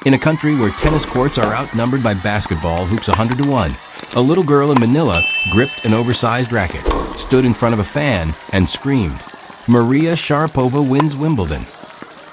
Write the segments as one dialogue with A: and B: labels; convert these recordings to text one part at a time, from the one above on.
A: In a country where tennis courts are outnumbered by basketball hoops 100 to 1, a little girl in Manila gripped an oversized racket, stood in front of a fan, and screamed, "Maria Sharapova wins Wimbledon."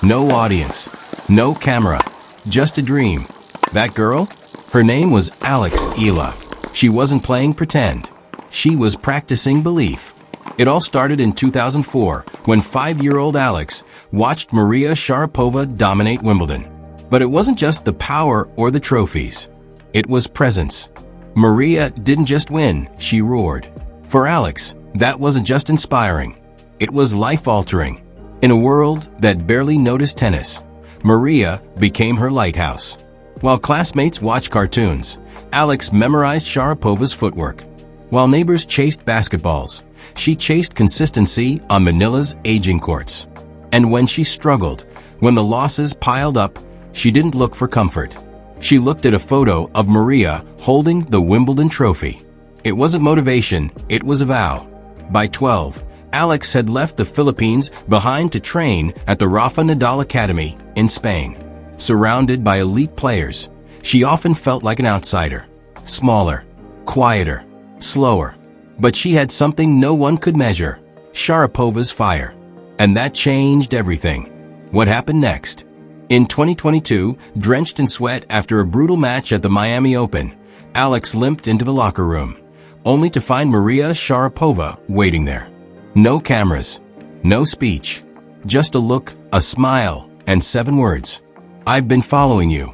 A: No audience, no camera, just a dream. That girl? Her name was Alex Eala. She wasn't playing pretend. She was practicing belief. It all started in 2004 when 5-year-old Alex watched Maria Sharapova dominate Wimbledon. But it wasn't just the power or the trophies. It was presence. Maria didn't just win, she roared. For Alex, that wasn't just inspiring. It was life-altering. In a world that barely noticed tennis, Maria became her lighthouse. While classmates watched cartoons, Alex memorized Sharapova's footwork. While neighbors chased basketballs, she chased consistency on Manila's aging courts. And when she struggled, when the losses piled up, she didn't look for comfort. She looked at a photo of Maria holding the Wimbledon trophy. It wasn't motivation, it was a vow. By 12, Alex had left the Philippines behind to train at the Rafa Nadal Academy in Spain. Surrounded by elite players, she often felt like an outsider. Smaller, quieter, slower. But she had something no one could measure, Sharapova's fire. And that changed everything. What happened next? In 2022, drenched in sweat after a brutal match at the Miami Open, Alex limped into the locker room, only to find Maria Sharapova waiting there. No cameras, no speech, just a look, a smile, and 7 words. "I've been following you.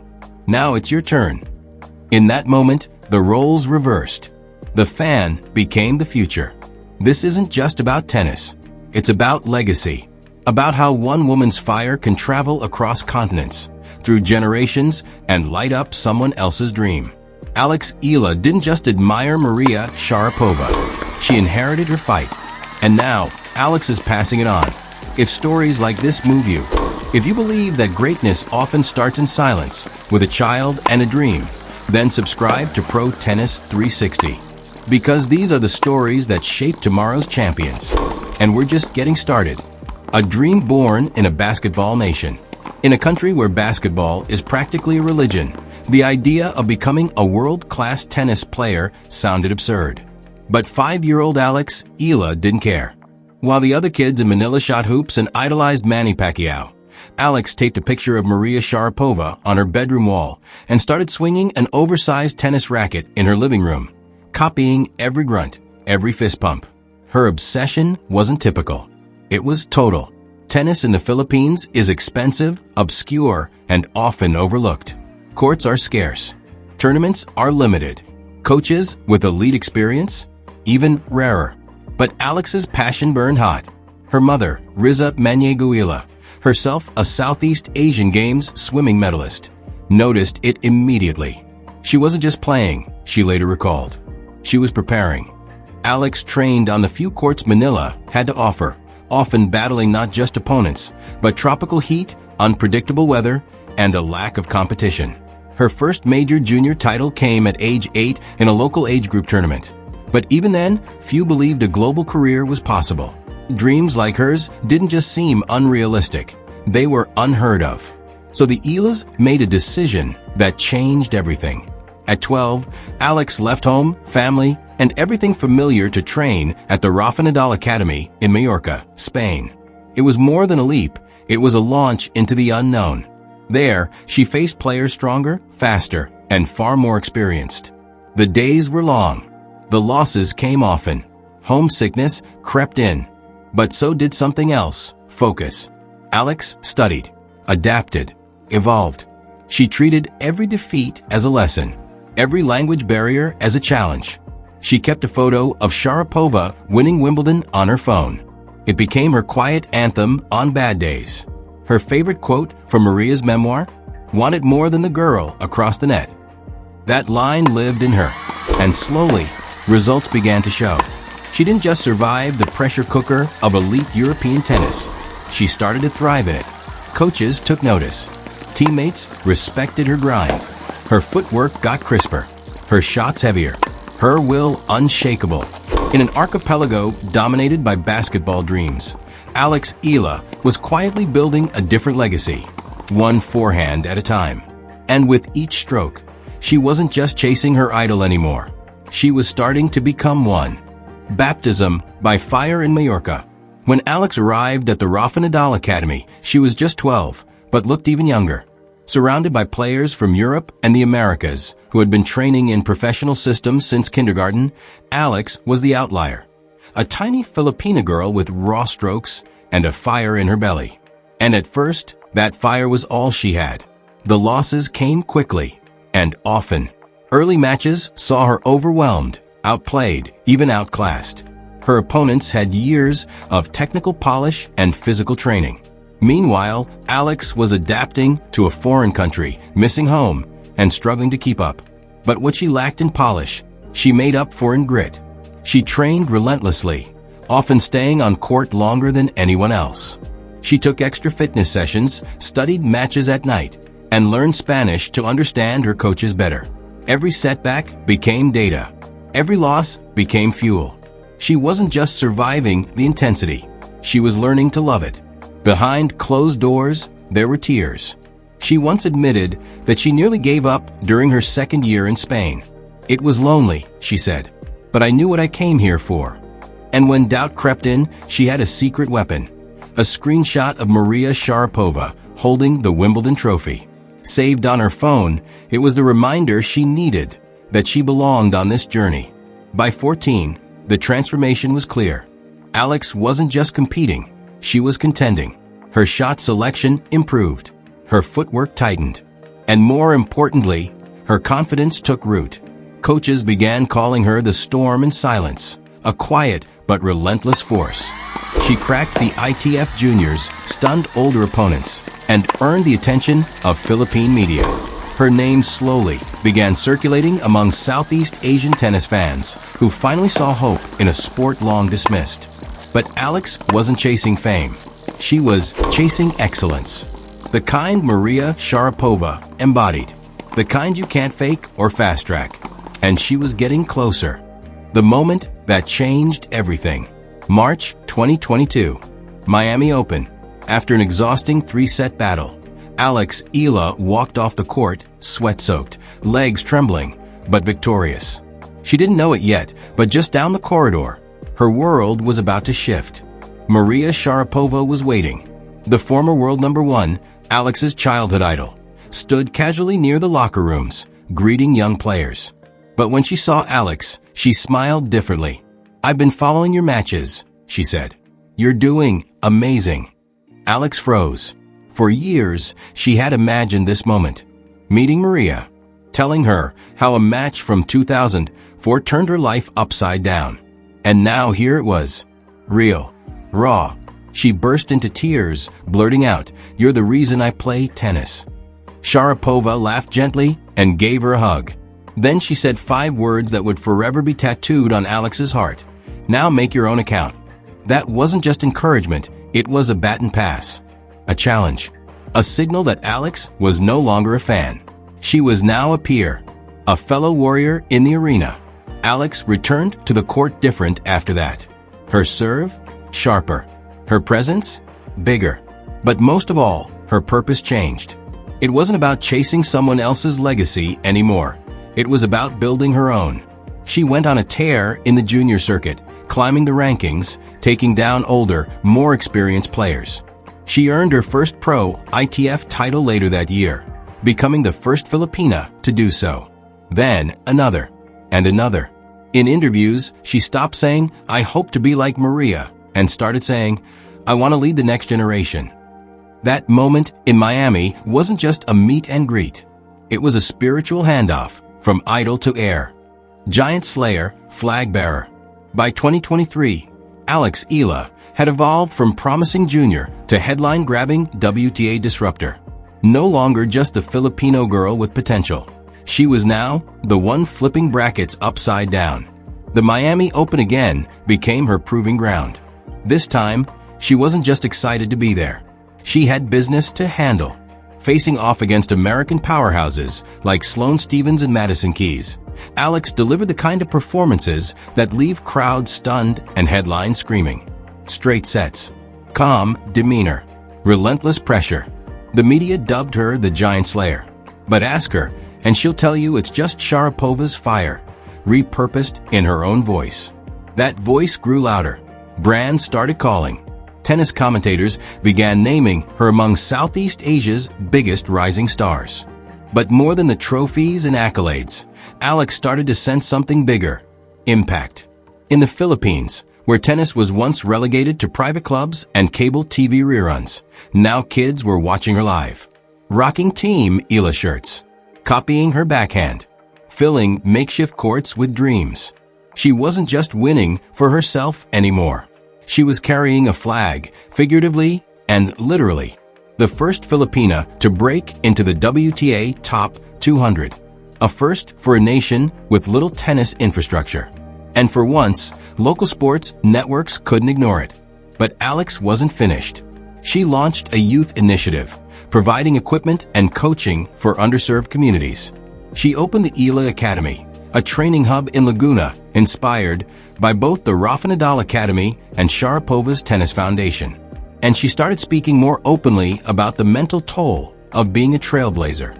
A: Now it's your turn." In that moment, the roles reversed. The fan became the future. This isn't just about tennis. It's about legacy. About how one woman's fire can travel across continents, through generations, and light up someone else's dream. Alex Eala didn't just admire Maria Sharapova. She inherited her fight. And now, Alex is passing it on. If stories like this move you, if you believe that greatness often starts in silence, with a child and a dream, then subscribe to Pro Tennis 360. Because these are the stories that shape tomorrow's champions. And we're just getting started. A dream born in a basketball nation. In a country where basketball is practically a religion, the idea of becoming a world-class tennis player sounded absurd. But 5-year-old Alex Eala didn't care. While the other kids in Manila shot hoops and idolized Manny Pacquiao, Alex taped a picture of Maria Sharapova on her bedroom wall and started swinging an oversized tennis racket in her living room, copying every grunt, every fist pump. Her obsession wasn't typical. It was total. Tennis in the Philippines is expensive, obscure, and often overlooked. Courts are scarce. Tournaments are limited. Coaches with elite experience, even rarer. But Alex's passion burned hot. Her mother, Rafa Nadal Academy, herself a Southeast Asian Games swimming medalist, noticed it immediately. She wasn't just playing, she later recalled. She was preparing. Alex trained on the few courts Manila had to offer, often battling not just opponents, but tropical heat, unpredictable weather, and a lack of competition. Her first major junior title came at age 8 in a local age group tournament. But even then, few believed a global career was possible. Dreams like hers didn't just seem unrealistic, they were unheard of. So the Ealas made a decision that changed everything. At 12, Alex left home, family, and everything familiar to train at the Rafa Nadal Academy in Mallorca, Spain. It was more than a leap, it was a launch into the unknown. There, she faced players stronger, faster, and far more experienced. The days were long. The losses came often. Homesickness crept in. But so did something else, focus. Alex studied, adapted, evolved. She treated every defeat as a lesson, every language barrier as a challenge. She kept a photo of Sharapova winning Wimbledon on her phone. It became her quiet anthem on bad days. Her favorite quote from Maria's memoir, "Want it more than the girl across the net." That line lived in her, and slowly, results began to show. She didn't just survive the pressure cooker of elite European tennis. She started to thrive in it. Coaches took notice. Teammates respected her grind. Her footwork got crisper, her shots heavier, her will unshakable. In an archipelago dominated by basketball dreams, Alex Eala was quietly building a different legacy, one forehand at a time. And with each stroke, she wasn't just chasing her idol anymore. She was starting to become one. Baptism by fire in Mallorca. When Alex arrived at the Rafa Nadal Academy, she was just 12, but looked even younger. Surrounded by players from Europe and the Americas who had been training in professional systems since kindergarten, Alex was the outlier. A tiny Filipino girl with raw strokes and a fire in her belly. And at first, that fire was all she had. The losses came quickly and often. Early matches saw her overwhelmed, outplayed, even outclassed. Her opponents had years of technical polish and physical training. Meanwhile, Alex was adapting to a foreign country, missing home, and struggling to keep up. But what she lacked in polish, she made up for in grit. She trained relentlessly, often staying on court longer than anyone else. She took extra fitness sessions, studied matches at night, and learned Spanish to understand her coaches better. Every setback became data. Every loss became fuel. She wasn't just surviving the intensity. She was learning to love it. Behind closed doors, there were tears. She once admitted that she nearly gave up during her second year in Spain. It was lonely, she said, but I knew what I came here for. And when doubt crept in, she had a secret weapon. A screenshot of Maria Sharapova holding the Wimbledon trophy. Saved on her phone, it was the reminder she needed that she belonged on this journey. By 14, the transformation was clear. Alex wasn't just competing, she was contending. Her shot selection improved. Her footwork tightened. And more importantly, her confidence took root. Coaches began calling her the storm in silence, a quiet but relentless force. She cracked the ITF juniors, stunned older opponents, and earned the attention of Philippine media. Her name slowly began circulating among Southeast Asian tennis fans who finally saw hope in a sport long dismissed. But Alex wasn't chasing fame. She was chasing excellence. The kind Maria Sharapova embodied. The kind you can't fake or fast track. And she was getting closer. The moment that changed everything. March 2022. Miami Open. After an exhausting 3-set battle, Alex Eala walked off the court, sweat-soaked, legs trembling, but victorious. She didn't know it yet, but just down the corridor, her world was about to shift. Maria Sharapova was waiting. The former world number 1, Alex's childhood idol, stood casually near the locker rooms, greeting young players. But when she saw Alex, she smiled differently. "I've been following your matches," she said. "You're doing amazing." Alex froze. For years, she had imagined this moment. Meeting Maria, telling her how a match from 2004 turned her life upside down. And now here it was. Real. Raw. She burst into tears, blurting out, "You're the reason I play tennis." Sharapova laughed gently and gave her a hug. Then she said 5 words that would forever be tattooed on Alex's heart. "Now make your own account." That wasn't just encouragement, it was a baton pass. A challenge. A signal that Alex was no longer a fan. She was now a peer. A fellow warrior in the arena. Alex returned to the court different after that. Her serve? Sharper. Her presence? Bigger. But most of all, her purpose changed. It wasn't about chasing someone else's legacy anymore. It was about building her own. She went on a tear in the junior circuit, climbing the rankings, taking down older, more experienced players. She earned her first pro ITF title later that year, becoming the first Filipina to do so. Then another, and another. In interviews, she stopped saying, "I hope to be like Maria," and started saying, "I want to lead the next generation." That moment in Miami wasn't just a meet and greet. It was a spiritual handoff, from idol to heir. Giant slayer, flag bearer. By 2023, Alex Eala had evolved from promising junior to headline-grabbing WTA disruptor. No longer just the Filipino girl with potential. She was now the one flipping brackets upside down. The Miami Open again became her proving ground. This time, she wasn't just excited to be there. She had business to handle. Facing off against American powerhouses like Sloane Stephens and Madison Keys, Alex delivered the kind of performances that leave crowds stunned and headlines screaming. Straight sets, calm demeanor, relentless pressure. The media dubbed her the Giant Slayer. But ask her, and she'll tell you it's just Sharapova's fire, repurposed in her own voice. That voice grew louder. Brands started calling. Tennis commentators began naming her among Southeast Asia's biggest rising stars. But more than the trophies and accolades, Alex started to sense something bigger: impact. In the Philippines, where tennis was once relegated to private clubs and cable TV reruns, now kids were watching her live, rocking Team Eala shirts, copying her backhand, filling makeshift courts with dreams. She wasn't just winning for herself anymore. She was carrying a flag, figuratively and literally. The first Filipina to break into the WTA Top 200. A first for a nation with little tennis infrastructure. And for once, local sports networks couldn't ignore it. But Alex wasn't finished. She launched a youth initiative, providing equipment and coaching for underserved communities. She opened the Eala Academy, a training hub in Laguna, inspired by both the Rafa Nadal Academy and Sharapova's Tennis Foundation. And she started speaking more openly about the mental toll of being a trailblazer,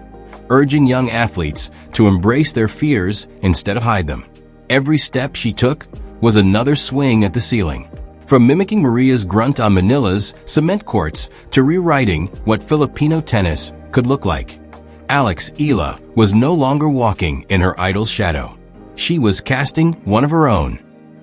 A: urging young athletes to embrace their fears instead of hide them. Every step she took was another swing at the ceiling. From mimicking Maria's grunt on Manila's cement courts to rewriting what Filipino tennis could look like, Alex Eala was no longer walking in her idol's shadow. She was casting one of her own.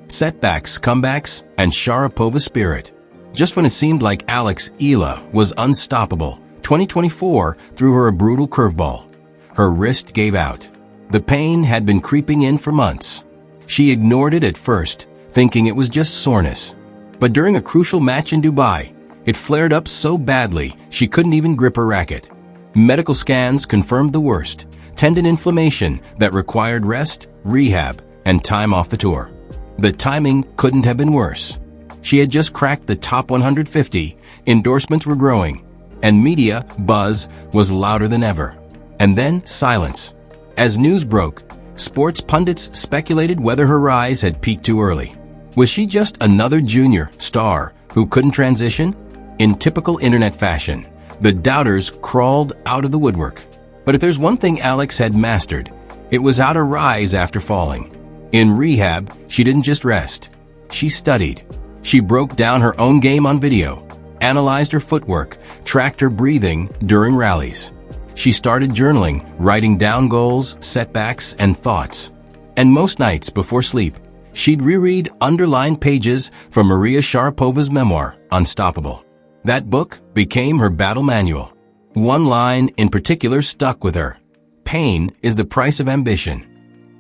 A: Setbacks, comebacks, and Sharapova spirit. Just when it seemed like Alex Eala was unstoppable, 2024 threw her a brutal curveball. Her wrist gave out. The pain had been creeping in for months. She ignored it at first, thinking it was just soreness. But during a crucial match in Dubai, it flared up so badly she couldn't even grip her racket. Medical scans confirmed the worst: tendon inflammation that required rest, rehab, and time off the tour. The timing couldn't have been worse. She had just cracked the top 150, endorsements were growing, and media buzz was louder than ever. And then silence. As news broke, sports pundits speculated whether her rise had peaked too early. Was she just another junior star who couldn't transition? In typical internet fashion, the doubters crawled out of the woodwork. But if there's one thing Alex had mastered, it was how to rise after falling. In rehab, she didn't just rest. She studied. She broke down her own game on video, analyzed her footwork, tracked her breathing during rallies. She started journaling, writing down goals, setbacks, and thoughts. And most nights before sleep, she'd reread underlined pages from Maria Sharapova's memoir, Unstoppable. That book became her battle manual. One line in particular stuck with her: "Pain is the price of ambition."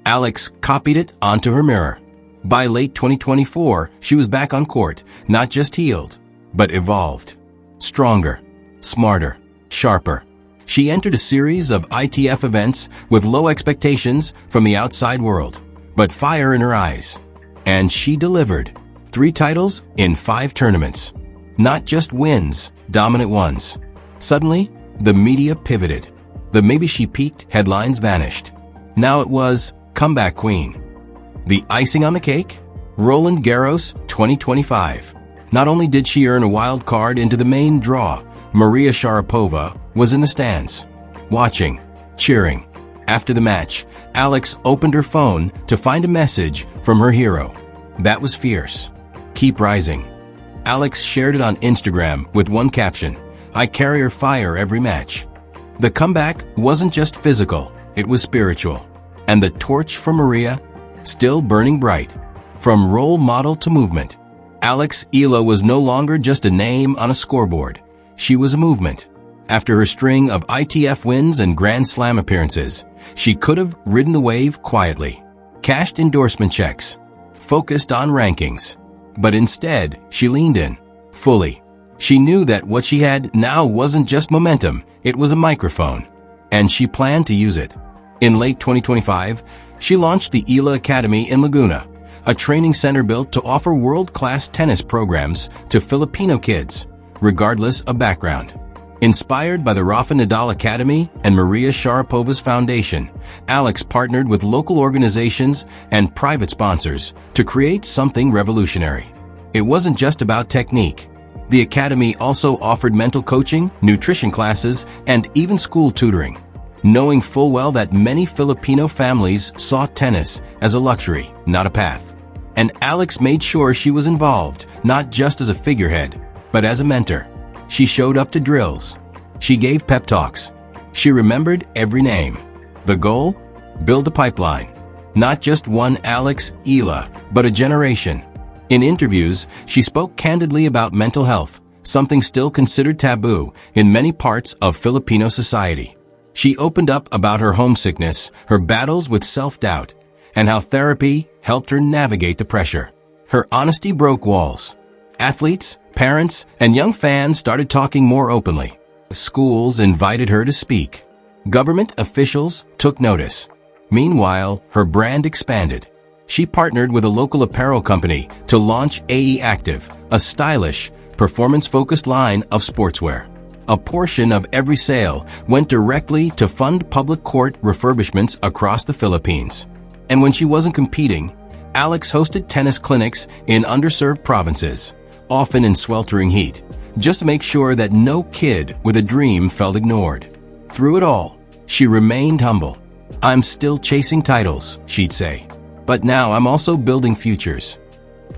A: Alex copied it onto her mirror. By late 2024, she was back on court, not just healed, but evolved. Stronger, smarter, sharper. She entered a series of ITF events with low expectations from the outside world, but fire in her eyes. And she delivered. 3 titles in 5 tournaments. Not just wins, dominant ones. Suddenly, the media pivoted. The "maybe she peaked" headlines vanished. Now it was comeback queen. The icing on the cake? Roland Garros 2025. Not only did she earn a wild card into the main draw, Maria Sharapova was in the stands, watching, cheering. After the match, Alex opened her phone to find a message from her hero. That was fierce. "Keep rising." Alex shared it on Instagram with one caption: "I carry her fire every match." The comeback wasn't just physical, it was spiritual. And the torch for Maria, still burning bright. From role model to movement, Alex Eala was no longer just a name on a scoreboard. She was a movement. After her string of ITF wins and Grand Slam appearances, she could have ridden the wave quietly, cashed endorsement checks, focused on rankings. But instead, she leaned in, fully. She knew that what she had now wasn't just momentum, it was a microphone. And she planned to use it. In late 2025, she launched the Eala Academy in Laguna, a training center built to offer world-class tennis programs to Filipino kids, regardless of background. Inspired by the Rafa Nadal Academy and Maria Sharapova's Foundation, Alex partnered with local organizations and private sponsors to create something revolutionary. It wasn't just about technique. The academy also offered mental coaching, nutrition classes, and even school tutoring. knowing full well that many Filipino families saw tennis as a luxury, not a path. And Alex made sure she was involved, not just as a figurehead, but as a mentor. She showed up to drills. She gave pep talks. She remembered every name. The goal? Build a pipeline. Not just one Alex Eala, but a generation. In interviews, she spoke candidly about mental health, something still considered taboo in many parts of Filipino society. She opened up about her homesickness, her battles with self-doubt, and how therapy helped her navigate the pressure. Her honesty broke walls. Athletes, parents, and young fans started talking more openly. Schools invited her to speak. Government officials took notice. Meanwhile, her brand expanded. She partnered with a local apparel company to launch AE Active, a stylish, performance-focused line of sportswear. A portion of every sale went directly to fund public court refurbishments across the Philippines. And when she wasn't competing, Alex hosted tennis clinics in underserved provinces, often in sweltering heat, just to make sure that no kid with a dream felt ignored. Through it all, she remained humble. "I'm still chasing titles," she'd say, "but now I'm also building futures."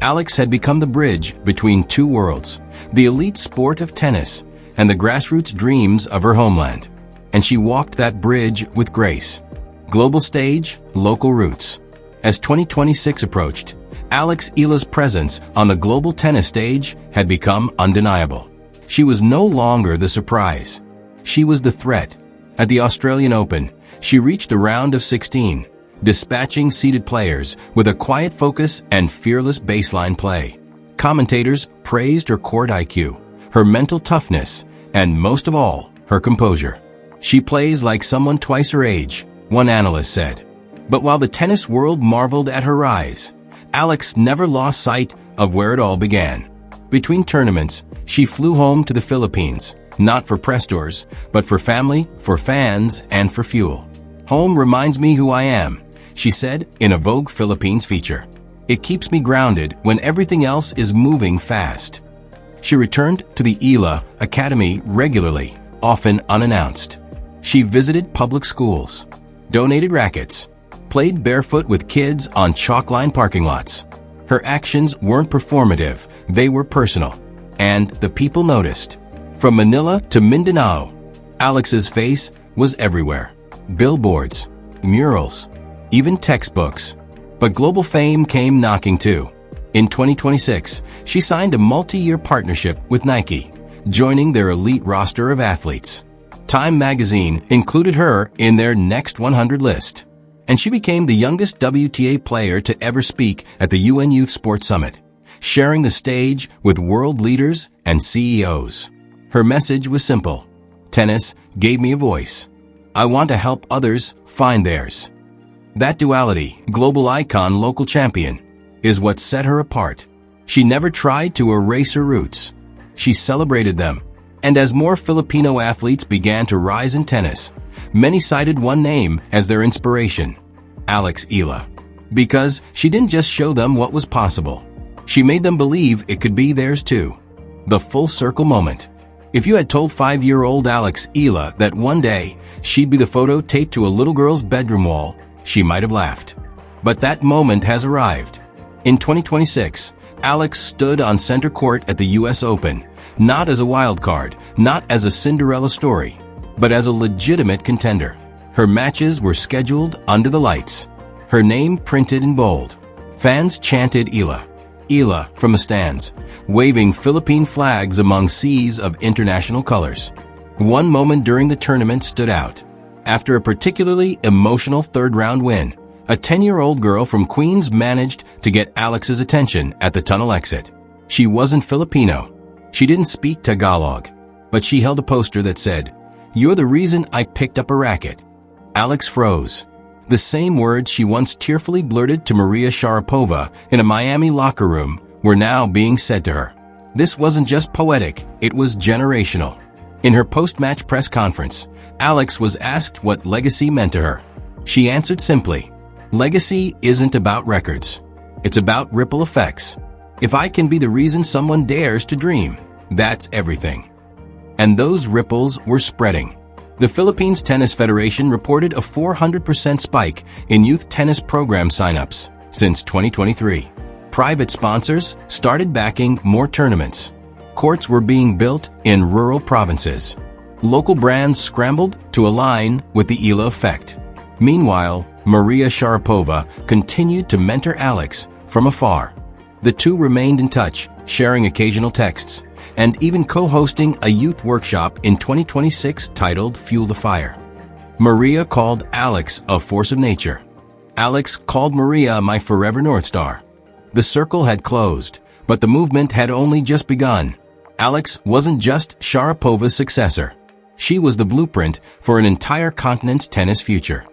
A: Alex had become the bridge between two worlds, the elite sport of tennis and the grassroots dreams of her homeland. And she walked that bridge with grace. Global stage, local roots. As 2026 approached, Alex Eala's presence on the global tennis stage had become undeniable. She was no longer the surprise. She was the threat. At the Australian Open, she reached the round of 16, dispatching seeded players with a quiet focus and fearless baseline play. Commentators praised her court IQ, her mental toughness, and most of all, her composure. "She plays like someone twice her age," one analyst said. But while the tennis world marveled at her rise, Alex never lost sight of where it all began. Between tournaments, she flew home to the Philippines, not for press tours, but for family, for fans, and for fuel. "Home reminds me who I am," she said in a Vogue Philippines feature. "It keeps me grounded when everything else is moving fast." She returned to the Eala Academy regularly, often unannounced. She visited public schools, donated rackets, played barefoot with kids on chalk-lined parking lots. Her actions weren't performative, they were personal. And the people noticed. From Manila to Mindanao, Alex's face was everywhere. Billboards, murals, even textbooks. But global fame came knocking too. In 2026, she signed a multi-year partnership with Nike, joining their elite roster of athletes. Time magazine included her in their Next 100 list. And she became the youngest WTA player to ever speak at the UN Youth Sports Summit, sharing the stage with world leaders and CEOs. Her message was simple. "Tennis gave me a voice. I want to help others find theirs." That duality, global icon, local champion, is what set her apart. She never tried to erase her roots. She celebrated them. And as more Filipino athletes began to rise in tennis, many cited one name as their inspiration, Alex Eala. Because she didn't just show them what was possible. She made them believe it could be theirs too. The full circle moment. If you had told 5-year-old Alex Eala that one day she'd be the photo taped to a little girl's bedroom wall, she might have laughed. But that moment has arrived. In 2026, Alex stood on center court at the US Open, not as a wild card, not as a Cinderella story, but as a legitimate contender. Her matches were scheduled under the lights. Her name printed in bold. Fans chanted Eala, Eala from the stands, waving Philippine flags among seas of international colors. One moment during the tournament stood out. After a particularly emotional third-round win, a 10-year-old girl from Queens managed to get Alex's attention at the tunnel exit. She wasn't Filipino. She didn't speak Tagalog, but she held a poster that said, "You're the reason I picked up a racket." Alex froze. The same words she once tearfully blurted to Maria Sharapova in a Miami locker room were now being said to her. This wasn't just poetic, it was generational. In her post-match press conference, Alex was asked what legacy meant to her. She answered simply, "Legacy isn't about records. It's about ripple effects. If I can be the reason someone dares to dream, that's everything." And those ripples were spreading. The Philippines Tennis Federation reported a 400% spike in youth tennis program signups since 2023. Private sponsors started backing more tournaments. Courts were being built in rural provinces. Local brands scrambled to align with the Eala effect. Meanwhile, Maria Sharapova continued to mentor Alex from afar. The two remained in touch, sharing occasional texts, and even co-hosting a youth workshop in 2026 titled Fuel the Fire. Maria called Alex a force of nature. Alex called Maria my forever North Star. The circle had closed, but the movement had only just begun. Alex wasn't just Sharapova's successor. She was the blueprint for an entire continent's tennis future.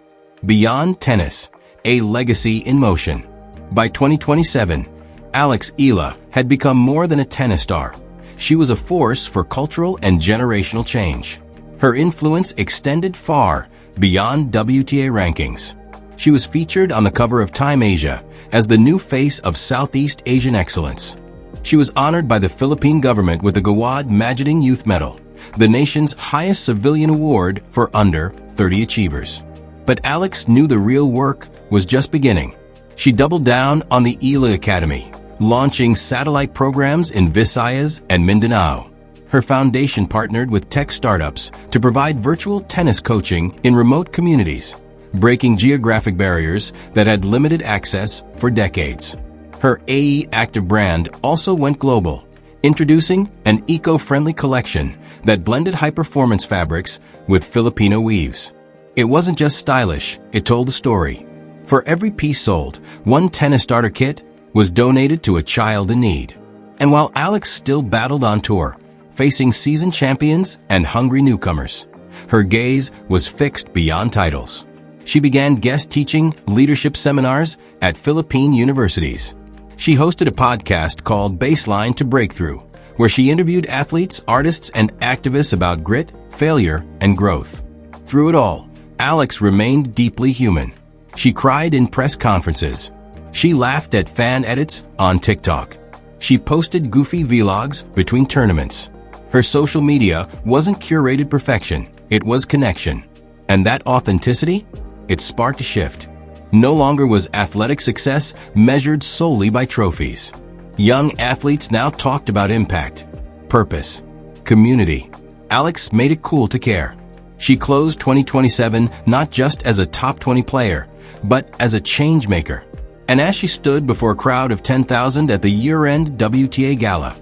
A: Beyond tennis, a legacy in motion. By 2027, Alex Eala had become more than a tennis star. She was a force for cultural and generational change. Her influence extended far beyond WTA rankings. She was featured on the cover of Time Asia as the new face of Southeast Asian excellence. She was honored by the Philippine government with the Gawad Majiding Youth Medal, the nation's highest civilian award for under 30 achievers. But Alex knew the real work was just beginning. She doubled down on the Eala Academy, launching satellite programs in Visayas and Mindanao. Her foundation partnered with tech startups to provide virtual tennis coaching in remote communities, breaking geographic barriers that had limited access for decades. Her AE Active brand also went global, introducing an eco-friendly collection that blended high-performance fabrics with Filipino weaves. It wasn't just stylish, it told a story. For every piece sold, one tennis starter kit was donated to a child in need. And while Alex still battled on tour, facing seasoned champions and hungry newcomers, her gaze was fixed beyond titles. She began guest teaching leadership seminars at Philippine universities. She hosted a podcast called Baseline to Breakthrough, where she interviewed athletes, artists, and activists about grit, failure, and growth. Through it all, Alex remained deeply human. She cried in press conferences. She laughed at fan edits on TikTok. She posted goofy vlogs between tournaments. Her social media wasn't curated perfection, it was connection. And that authenticity? It sparked a shift. No longer was athletic success measured solely by trophies. Young athletes now talked about impact, purpose, community. Alex made it cool to care. She closed 2027 not just as a top 20 player, but as a change maker. And as she stood before a crowd of 10,000 at the year-end WTA Gala,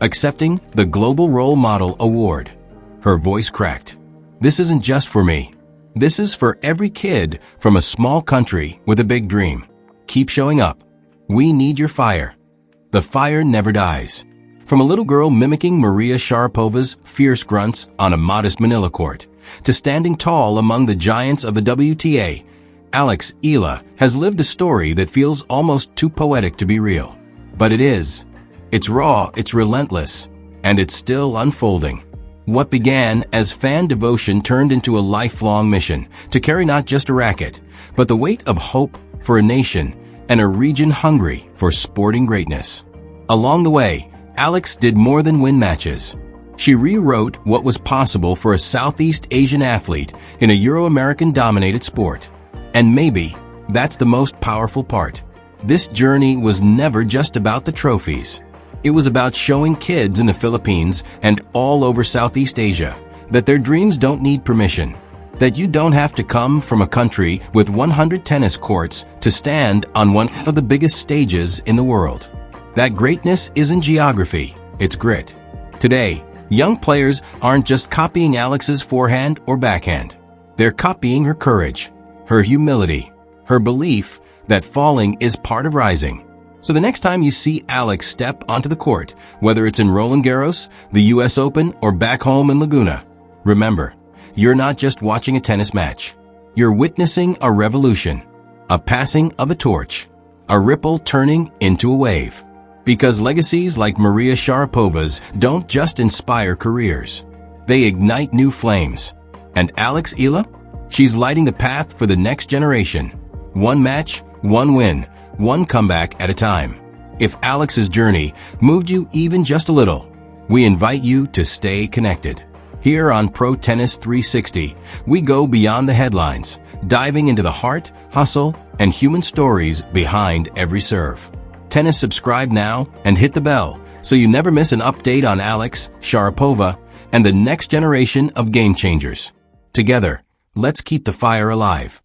A: accepting the Global Role Model Award, her voice cracked. This isn't just for me. This is for every kid from a small country with a big dream. Keep showing up. We need your fire. The fire never dies. From a little girl mimicking Maria Sharapova's fierce grunts on a modest Manila court, to standing tall among the giants of the WTA, Alex Eala has lived a story that feels almost too poetic to be real. But it is. It's raw, it's relentless, and it's still unfolding. What began as fan devotion turned into a lifelong mission to carry not just a racket, but the weight of hope for a nation and a region hungry for sporting greatness. Along the way, Alex did more than win matches. She rewrote what was possible for a Southeast Asian athlete in a Euro-American dominated sport. And maybe that's the most powerful part. This journey was never just about the trophies. It was about showing kids in the Philippines and all over Southeast Asia that their dreams don't need permission, that you don't have to come from a country with 100 tennis courts to stand on one of the biggest stages in the world. That greatness isn't geography, it's grit. Today, young players aren't just copying Alex's forehand or backhand. They're copying her courage, her humility, her belief that falling is part of rising. So the next time you see Alex step onto the court, whether it's in Roland Garros, the US Open, or back home in Laguna, remember, you're not just watching a tennis match. You're witnessing a revolution, a passing of a torch, a ripple turning into a wave. Because legacies like Maria Sharapova's don't just inspire careers. They ignite new flames. And Alex Eala? She's lighting the path for the next generation. One match, one win, one comeback at a time. If Alex's journey moved you even just a little, we invite you to stay connected. Here on Pro Tennis 360, we go beyond the headlines, diving into the heart, hustle, and human stories behind every serve. Tennis subscribe now and hit the bell so you never miss an update on Alex, Sharapova, and the next generation of game changers. Together, let's keep the fire alive.